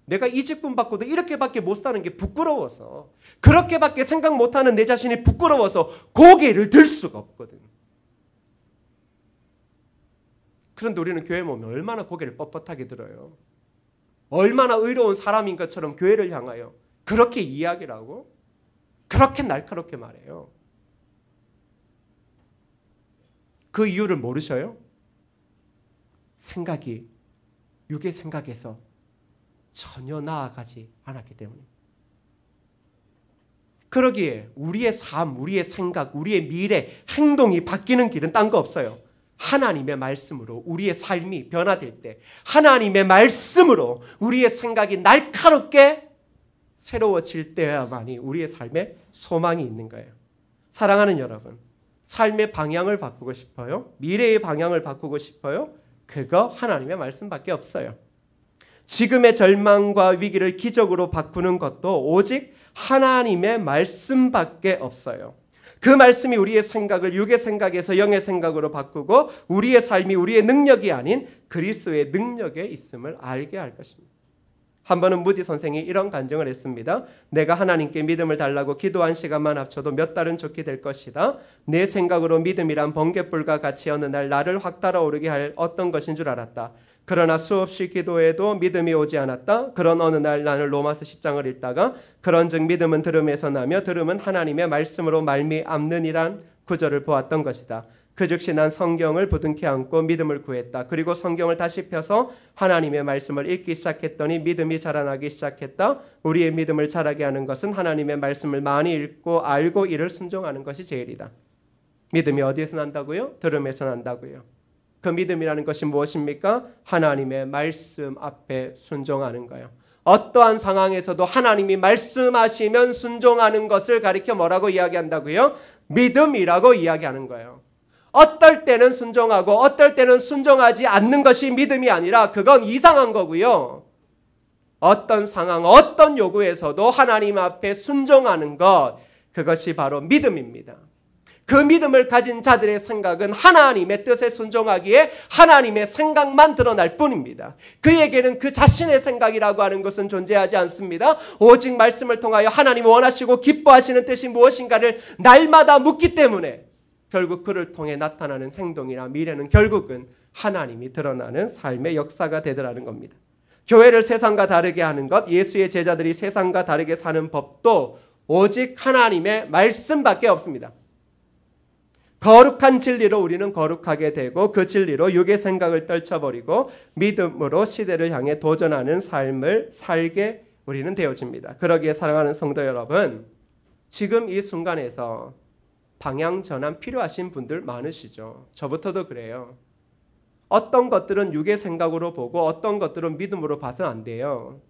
S1: 내가 이 직분 받고도 이렇게밖에 못 사는 게 부끄러워서, 그렇게밖에 생각 못하는 내 자신이 부끄러워서 고개를 들 수가 없거든. 그런데 우리는 교회 오면 얼마나 고개를 뻣뻣하게 들어요. 얼마나 의로운 사람인 것처럼 교회를 향하여 그렇게 이야기를 하고 그렇게 날카롭게 말해요. 그 이유를 모르셔요? 생각이 육의 생각에서 전혀 나아가지 않았기 때문입니다. 그러기에 우리의 삶, 우리의 생각, 우리의 미래, 행동이 바뀌는 길은 딴 거 없어요. 하나님의 말씀으로 우리의 삶이 변화될 때, 하나님의 말씀으로 우리의 생각이 날카롭게 새로워질 때야만이 우리의 삶에 소망이 있는 거예요. 사랑하는 여러분, 삶의 방향을 바꾸고 싶어요? 미래의 방향을 바꾸고 싶어요? 그거 하나님의 말씀밖에 없어요. 지금의 절망과 위기를 기적으로 바꾸는 것도 오직 하나님의 말씀밖에 없어요. 그 말씀이 우리의 생각을 육의 생각에서 영의 생각으로 바꾸고 우리의 삶이 우리의 능력이 아닌 그리스도의 능력에 있음을 알게 할 것입니다. 한 번은 무디 선생이 이런 간증을 했습니다. 내가 하나님께 믿음을 달라고 기도한 시간만 합쳐도 몇 달은 좋게 될 것이다. 내 생각으로 믿음이란 번갯불과 같이 어느 날 나를 확 달아오르게 할 어떤 것인 줄 알았다. 그러나 수없이 기도해도 믿음이 오지 않았다. 그런 어느 날 나는 로마서 10장을 읽다가 그런즉 믿음은 들음에서 나며 들음은 하나님의 말씀으로 말미암느니란 구절을 보았던 것이다. 그 즉시 난 성경을 부둥켜 안고 믿음을 구했다. 그리고 성경을 다시 펴서 하나님의 말씀을 읽기 시작했더니 믿음이 자라나기 시작했다. 우리의 믿음을 자라게 하는 것은 하나님의 말씀을 많이 읽고 알고 이를 순종하는 것이 제일이다. 믿음이 어디에서 난다고요? 들음에서 난다고요. 그 믿음이라는 것이 무엇입니까? 하나님의 말씀 앞에 순종하는 거예요. 어떠한 상황에서도 하나님이 말씀하시면 순종하는 것을 가리켜 뭐라고 이야기한다고요? 믿음이라고 이야기하는 거예요. 어떨 때는 순종하고 어떨 때는 순종하지 않는 것이 믿음이 아니라 그건 이상한 거고요. 어떤 상황, 어떤 요구에서도 하나님 앞에 순종하는 것, 그것이 바로 믿음입니다. 그 믿음을 가진 자들의 생각은 하나님의 뜻에 순종하기에 하나님의 생각만 드러날 뿐입니다. 그에게는 그 자신의 생각이라고 하는 것은 존재하지 않습니다. 오직 말씀을 통하여 하나님 원하시고 기뻐하시는 뜻이 무엇인가를 날마다 묻기 때문에 결국 그를 통해 나타나는 행동이나 미래는 결국은 하나님이 드러나는 삶의 역사가 되더라는 겁니다. 교회를 세상과 다르게 하는 것, 예수의 제자들이 세상과 다르게 사는 법도 오직 하나님의 말씀밖에 없습니다. 거룩한 진리로 우리는 거룩하게 되고 그 진리로 육의 생각을 떨쳐버리고 믿음으로 시대를 향해 도전하는 삶을 살게 우리는 되어집니다. 그러기에 사랑하는 성도 여러분, 지금 이 순간에서 방향 전환 필요하신 분들 많으시죠. 저부터도 그래요. 어떤 것들은 육의 생각으로 보고 어떤 것들은 믿음으로 봐서 안 돼요.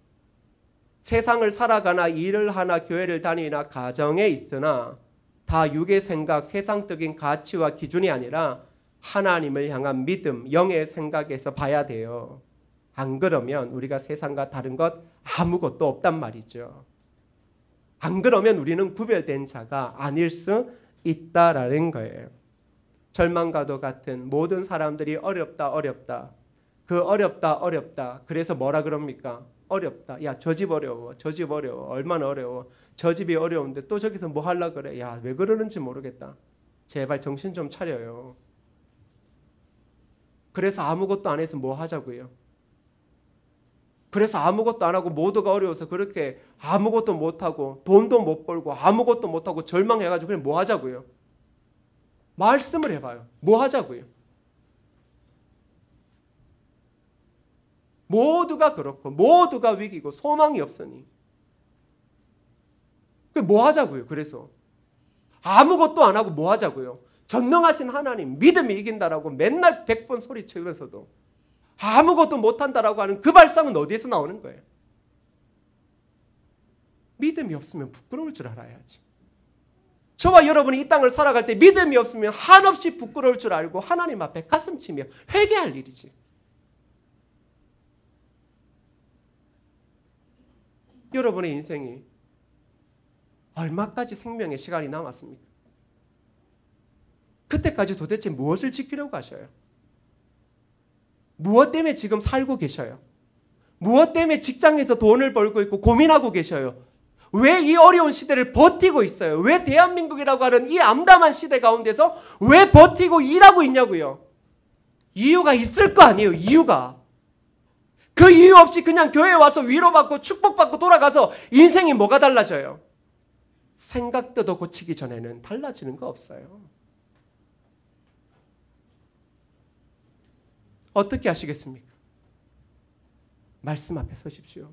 S1: 세상을 살아가나 일을 하나 교회를 다니나 가정에 있으나 다 육의 생각, 세상적인 가치와 기준이 아니라 하나님을 향한 믿음, 영의 생각에서 봐야 돼요. 안 그러면 우리가 세상과 다른 것 아무것도 없단 말이죠. 안 그러면 우리는 구별된 자가 아닐 수 있다라는 거예요. 절망과도 같은 모든 사람들이 어렵다. 그 어렵다. 그래서 뭐라 그럽니까? 어렵다. 야, 저 집 어려워. 저 집 어려워. 얼마나 어려워. 저 집이 어려운데 또 저기서 뭐 하려고 그래. 야, 왜 그러는지 모르겠다. 제발 정신 좀 차려요. 그래서 아무것도 안 해서 뭐 하자고요. 그래서 아무것도 안 하고 모두가 어려워서 그렇게 아무것도 못하고 돈도 못 벌고 아무것도 못하고 절망해가지고 그냥 뭐 하자고요. 말씀을 해봐요. 뭐 하자고요. 모두가 그렇고 모두가 위기고 소망이 없으니 뭐 하자고요. 그래서 아무것도 안 하고 뭐 하자고요. 전능하신 하나님 믿음이 이긴다라고 맨날 100번 소리치면서도 아무것도 못한다라고 하는 그 발상은 어디에서 나오는 거예요? 믿음이 없으면 부끄러울 줄 알아야지. 저와 여러분이 이 땅을 살아갈 때 믿음이 없으면 한없이 부끄러울 줄 알고 하나님 앞에 가슴치며 회개할 일이지. 여러분의 인생이 얼마까지 생명의 시간이 남았습니까? 그때까지 도대체 무엇을 지키려고 하셔요? 무엇 때문에 지금 살고 계셔요? 무엇 때문에 직장에서 돈을 벌고 있고 고민하고 계셔요? 왜 이 어려운 시대를 버티고 있어요? 왜 대한민국이라고 하는 이 암담한 시대 가운데서 왜 버티고 일하고 있냐고요? 이유가 있을 거 아니에요. 이유가. 그 이유 없이 그냥 교회에 와서 위로받고 축복받고 돌아가서 인생이 뭐가 달라져요? 생각도 고치기 전에는 달라지는 거 없어요. 어떻게 하시겠습니까? 말씀 앞에 서십시오.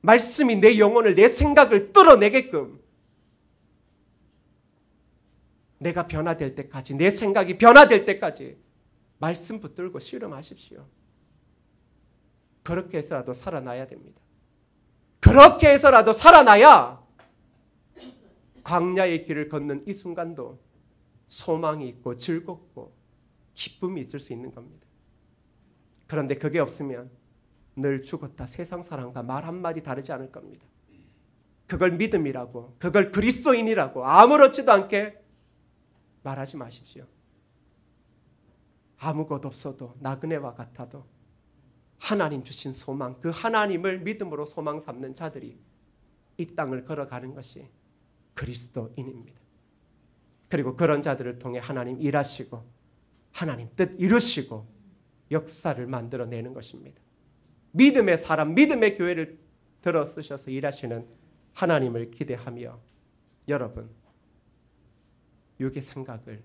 S1: 말씀이 내 영혼을, 내 생각을 뚫어내게끔 내가 변화될 때까지, 내 생각이 변화될 때까지 말씀 붙들고 씨름하십시오. 그렇게 해서라도 살아나야 됩니다. 그렇게 해서라도 살아나야 광야의 길을 걷는 이 순간도 소망이 있고 즐겁고 기쁨이 있을 수 있는 겁니다. 그런데 그게 없으면 늘 죽었다 세상 사람과 말 한마디 다르지 않을 겁니다. 그걸 믿음이라고, 그걸 그리스도인이라고 아무렇지도 않게 말하지 마십시오. 아무것도 없어도 나그네와 같아도 하나님 주신 소망, 그 하나님을 믿음으로 소망 삼는 자들이 이 땅을 걸어가는 것이 그리스도인입니다. 그리고 그런 자들을 통해 하나님 일하시고 하나님 뜻 이루시고 역사를 만들어내는 것입니다. 믿음의 사람, 믿음의 교회를 들어 쓰셔서 일하시는 하나님을 기대하며 여러분, 육의 생각을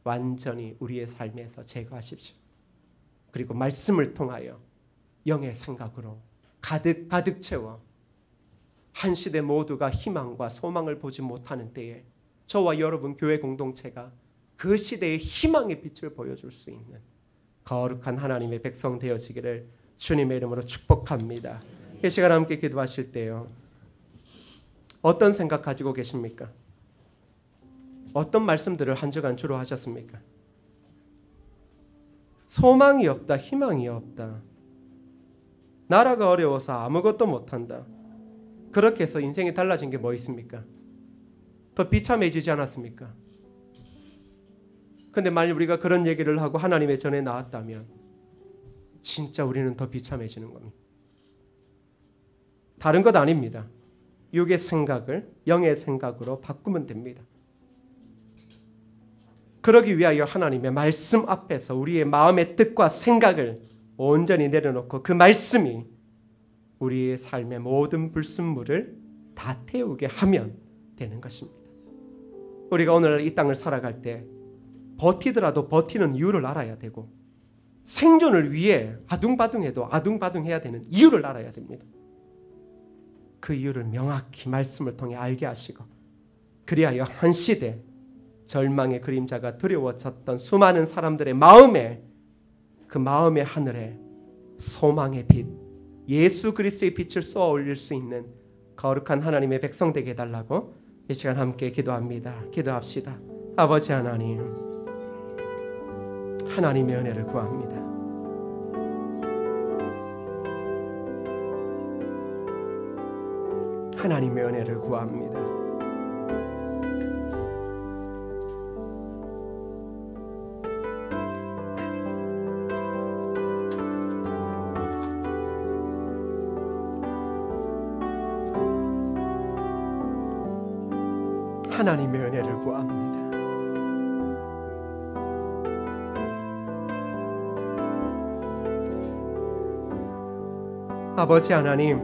S1: 완전히 우리의 삶에서 제거하십시오. 그리고 말씀을 통하여 영의 생각으로 가득 채워 한 시대 모두가 희망과 소망을 보지 못하는 때에 저와 여러분 교회 공동체가 그 시대의 희망의 빛을 보여줄 수 있는 거룩한 하나님의 백성 되어지기를 주님의 이름으로 축복합니다. 이 시간 함께 기도하실 때요, 어떤 생각 가지고 계십니까? 어떤 말씀들을 한 주간 주로 하셨습니까? 소망이 없다, 희망이 없다, 나라가 어려워서 아무것도 못한다, 그렇게 해서 인생이 달라진 게 뭐 있습니까? 더 비참해지지 않았습니까? 근데 만약 우리가 그런 얘기를 하고 하나님의 전에 나왔다면 진짜 우리는 더 비참해지는 겁니다. 다른 것 아닙니다. 육의 생각을 영의 생각으로 바꾸면 됩니다. 그러기 위하여 하나님의 말씀 앞에서 우리의 마음의 뜻과 생각을 온전히 내려놓고 그 말씀이 우리의 삶의 모든 불순물을 다 태우게 하면 되는 것입니다. 우리가 오늘 이 땅을 살아갈 때 버티더라도 버티는 이유를 알아야 되고 생존을 위해 아둥바둥해도 아둥바둥해야 되는 이유를 알아야 됩니다. 그 이유를 명확히 말씀을 통해 알게 하시고 그리하여 한 시대 절망의 그림자가 드리워졌던 수많은 사람들의 마음에 그 마음의 하늘에 소망의 빛, 예수 그리스도의 빛을 쏘아 올릴 수 있는 거룩한 하나님의 백성 되게 해달라고 이 시간 함께 기도합니다. 기도합시다. 아버지 하나님, 하나님의 은혜를 구합니다. 하나님의 은혜를 구합니다. 하나님의 은혜를 구합니다. 아버지 하나님,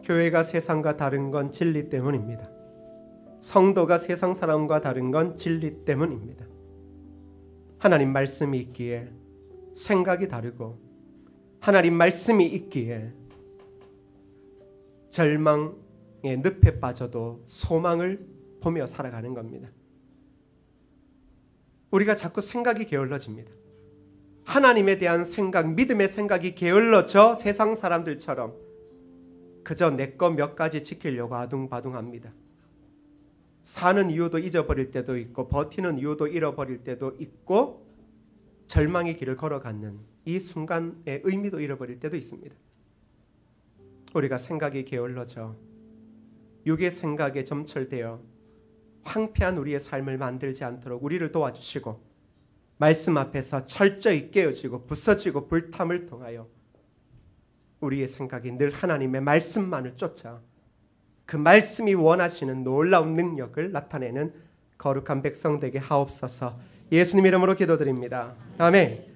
S1: 교회가 세상과 다른 건 진리 때문입니다. 성도가 세상 사람과 다른 건 진리 때문입니다. 하나님 말씀이 있기에 생각이 다르고, 하나님 말씀이 있기에 절망의 늪에 빠져도 소망을 보며 살아가는 겁니다. 우리가 자꾸 생각이 게을러집니다. 하나님에 대한 생각, 믿음의 생각이 게을러져 세상 사람들처럼 그저 내 것 몇 가지 지키려고 아둥바둥합니다. 사는 이유도 잊어버릴 때도 있고, 버티는 이유도 잃어버릴 때도 있고, 절망의 길을 걸어가는 이 순간의 의미도 잃어버릴 때도 있습니다. 우리가 생각이 게을러져 육의 생각에 점철되어 황폐한 우리의 삶을 만들지 않도록 우리를 도와주시고, 말씀 앞에서 철저히 깨어지고 부서지고 불탐을 통하여 우리의 생각이 늘 하나님의 말씀만을 쫓아 그 말씀이 원하시는 놀라운 능력을 나타내는 거룩한 백성 되게 하옵소서. 예수님 이름으로 기도드립니다. 아멘.